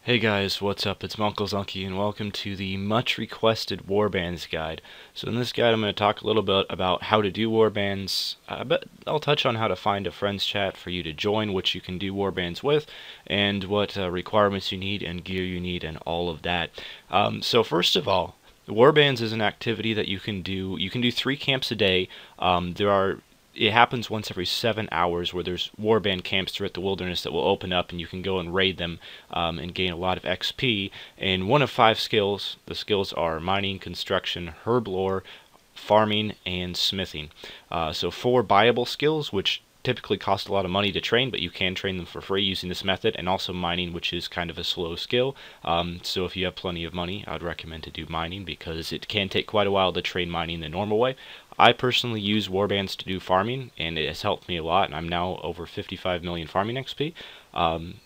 Hey guys, what's up? It's munclesonkey and welcome to the much requested Warbands guide. So in this guide I'm going to talk a little bit about how to do Warbands, but I'll touch on how to find a friends chat for you to join, which you can do Warbands with, and what requirements you need and gear you need and all of that. So first of all, Warbands is an activity that you can do. You can do 3 camps a day. It happens once every 7 hours where there's warband camps throughout the wilderness that will open up and you can go and raid them and gain a lot of XP. And one of 5 skills, the skills are mining, construction, herb lore, farming, and smithing. So 4 buyable skills, which typically cost a lot of money to train, but you can train them for free using this method, and also mining, which is kind of a slow skill. So if you have plenty of money, I'd recommend to do mining because it can take quite a while to train mining the normal way. I personally use Warbands to do farming, and it has helped me a lot, and I'm now over 55 million farming XP.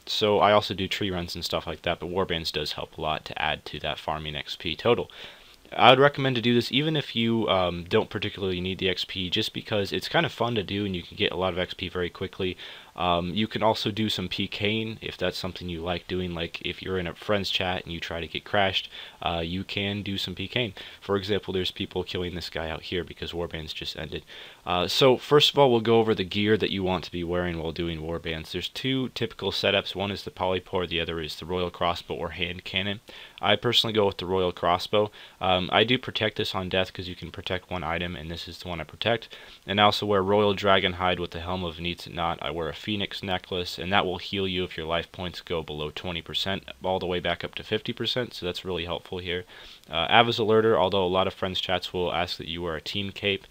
So I also do tree runs and stuff like that, but Warbands does help a lot to add to that farming XP total. I would recommend to do this even if you don't particularly need the XP, just because it's kind of fun to do and you can get a lot of XP very quickly. You can also do some PKing if that's something you like doing, like if you're in a friends chat and you try to get crashed, you can do some PKing. For example, there's people killing this guy out here because Warbands just ended. So first of all, we'll go over the gear that you want to be wearing while doing Warbands. There's 2 typical setups. One is the polypore, the other is the royal crossbow or hand cannon. I personally go with the royal crossbow. I do protect this on death because you can protect 1 item, and this is the one I protect. And I also wear royal dragon hide with the helm of Needs It Not. I wear a phoenix necklace, and that will heal you if your life points go below 20%, all the way back up to 50%, so that's really helpful here. Ava's alerter, although a lot of friends chats will ask that you wear a team cape.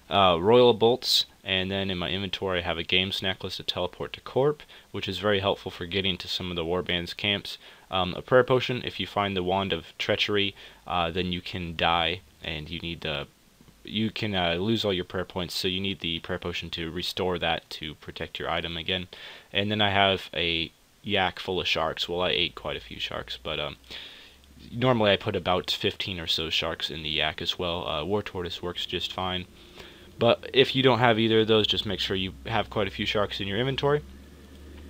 Royal bolts, and then in my inventory I have a games necklace to teleport to Corp, which is very helpful for getting to some of the Warbands camps. A prayer potion. If you find the wand of treachery, then you can die, and you can lose all your prayer points, so you need the prayer potion to restore that to protect your item again. And then I have a yak full of sharks. Well, I ate quite a few sharks, but normally I put about 15 or so sharks in the yak as well. War tortoise works just fine. But if you don't have either of those, just make sure you have quite a few sharks in your inventory.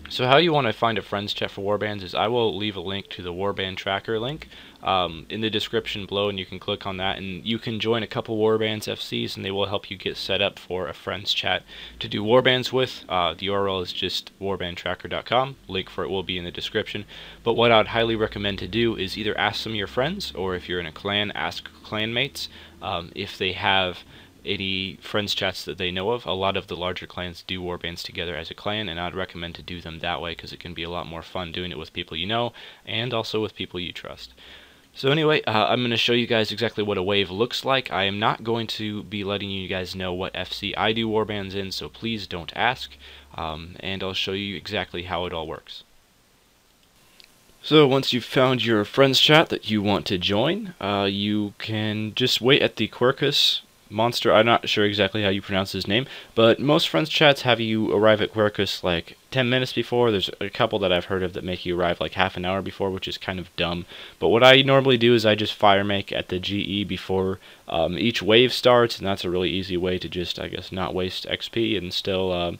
So how you want to find a friends chat for Warbands is I will leave a link to the Warband tracker link in the description below, and you can click on that and you can join a couple Warbands FCs and they will help you get set up for a friends chat to do Warbands with. The URL is just warbandtracker.com. Link for it will be in the description. But what I'd highly recommend to do is either ask some of your friends, or if you're in a clan, ask clanmates if they have any friends chats that they know of. A lot of the larger clans do Warbands together as a clan, and I'd recommend to do them that way because it can be a lot more fun doing it with people you know and also with people you trust. So anyway, I'm going to show you guys exactly what a wave looks like. I am not going to be letting you guys know what FC I do Warbands in, so please don't ask, and I'll show you exactly how it all works. So once you've found your friends chat that you want to join, you can just wait at the Quercus monster. I'm not sure exactly how you pronounce his name, but most friends chats have you arrive at Quercus like 10 minutes before. There's a couple that I've heard of that make you arrive like half an hour before, which is kind of dumb. But what I normally do is I just fire make at the GE before each wave starts, and that's a really easy way to just, I guess, not waste XP and still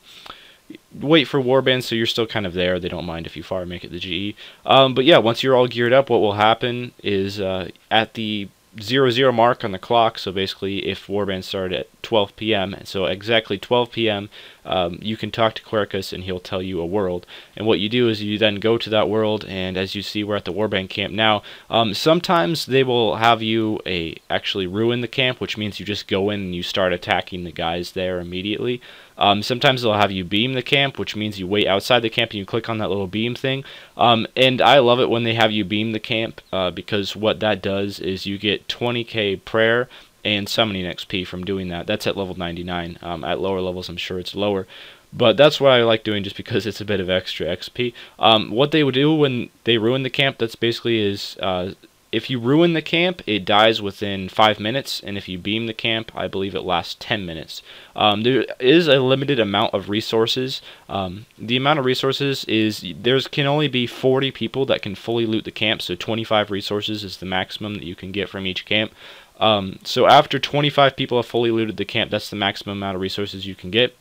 wait for Warbands, so you're still kind of there. They don't mind if you fire make at the GE. But yeah, once you're all geared up, what will happen is at the 00 mark on the clock, so basically if Warbands started at 12 p.m., so exactly 12 p.m., you can talk to Quercus and he'll tell you a world. And what you do is you then go to that world, and as you see, we're at the Warband camp now. Sometimes they will have you actually ruin the camp, which means you just go in and you start attacking the guys there immediately. Sometimes they'll have you beam the camp, which means you wait outside the camp and you click on that little beam thing. And I love it when they have you beam the camp because what that does is you get 20k prayer and summoning XP from doing that. That's at level 99. At lower levels, I'm sure it's lower. But that's what I like doing just because it's a bit of extra XP. What they would do when they ruin the camp, that's basically is if you ruin the camp, it dies within 5 minutes, and if you beam the camp, I believe it lasts 10 minutes. There is a limited amount of resources. The amount of resources is there can only be 40 people that can fully loot the camp, so 25 resources is the maximum that you can get from each camp. So after 25 people have fully looted the camp, that's the maximum amount of resources you can get.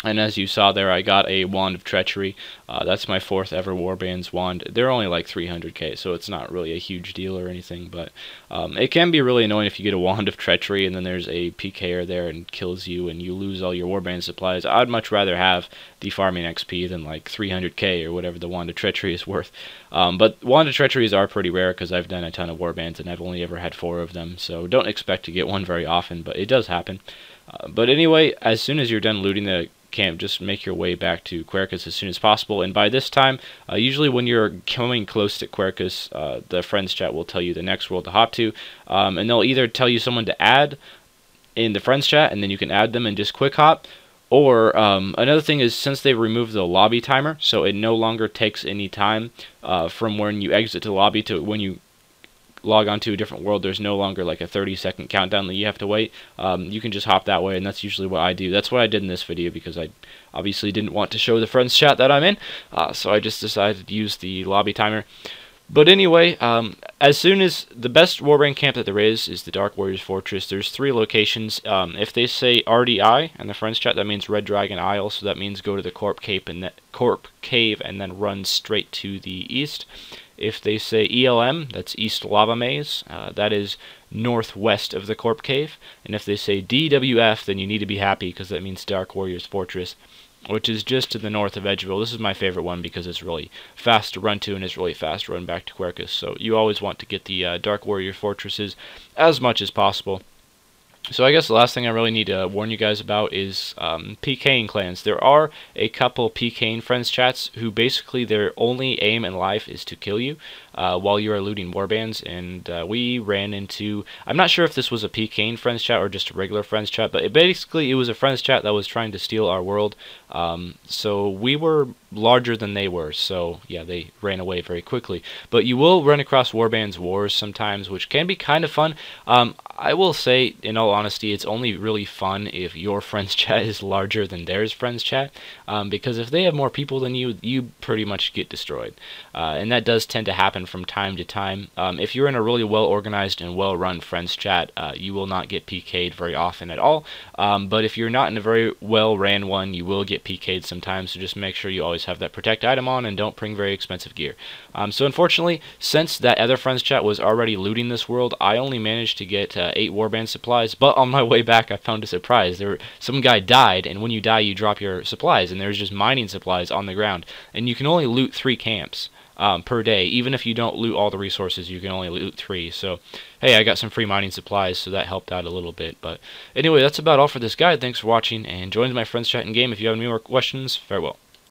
And as you saw there, I got a Wand of Treachery. That's my 4th ever Warbands wand. They're only like 300k, so it's not really a huge deal or anything, but it can be really annoying if you get a Wand of Treachery and then there's a PKer there and kills you and you lose all your Warband supplies. I'd much rather have the farming XP than like 300k or whatever the Wand of Treachery is worth. But Wand of Treacheries are pretty rare because I've done a ton of Warbands and I've only ever had 4 of them, so don't expect to get one very often, but it does happen. But anyway, as soon as you're done looting the camp, just make your way back to Quercus as soon as possible, and by this time, usually when you're coming close to Quercus, the friends chat will tell you the next world to hop to, and they'll either tell you someone to add in the friends chat, and then you can add them and just quick hop, or another thing is, since they removed the lobby timer, so it no longer takes any time from when you exit the lobby to when you log on to a different world. There's no longer like a 30-second countdown that you have to wait. You can just hop that way, and that's usually what I do. That's what I did in this video because I obviously didn't want to show the friends chat that I'm in, so I just decided to use the lobby timer. But anyway, as soon as the best Warband camp that there is the Dark Warriors Fortress. There's 3 locations. If they say RDI in the friends chat, that means Red Dragon Isle, so that means go to the Corp Cave and then run straight to the east. If they say ELM, that's East Lava Maze, that is northwest of the Corp Cave. And if they say DWF, then you need to be happy because that means Dark Warriors Fortress, which is just to the north of Edgeville. This is my favorite one because it's really fast to run to and it's really fast to run back to Quercus. So you always want to get the Dark Warrior Fortresses as much as possible. So I guess the last thing I really need to warn you guys about is PKing clans. There are a couple PKing friends chats who basically their only aim in life is to kill you while you are looting warbands, and we ran into, I'm not sure if this was a PKing friends chat or just a regular friends chat, but it was a friends chat that was trying to steal our world. So we were larger than they were, so yeah, they ran away very quickly. But you will run across Warbands wars sometimes, which can be kind of fun. I will say, in all honesty, it's only really fun if your friends chat is larger than theirs friends chat, because if they have more people than you, you pretty much get destroyed. And that does tend to happen from time to time. If you're in a really well-organized and well-run friends chat, you will not get PK'd very often at all. But if you're not in a very well-ran one, you will get PK'd sometimes, so just make sure you always have that protect item on and don't bring very expensive gear. So unfortunately, since that other friends chat was already looting this world, I only managed to get 8 warband supplies, but on my way back I found a surprise. Some guy died, and when you die you drop your supplies, and there's just mining supplies on the ground, and you can only loot 3 camps per day. Even if you don't loot all the resources, you can only loot 3. So hey, I got some free mining supplies, so that helped out a little bit. But anyway, that's about all for this guide. Thanks for watching, and join my friends chat in game if you have any more questions. Farewell.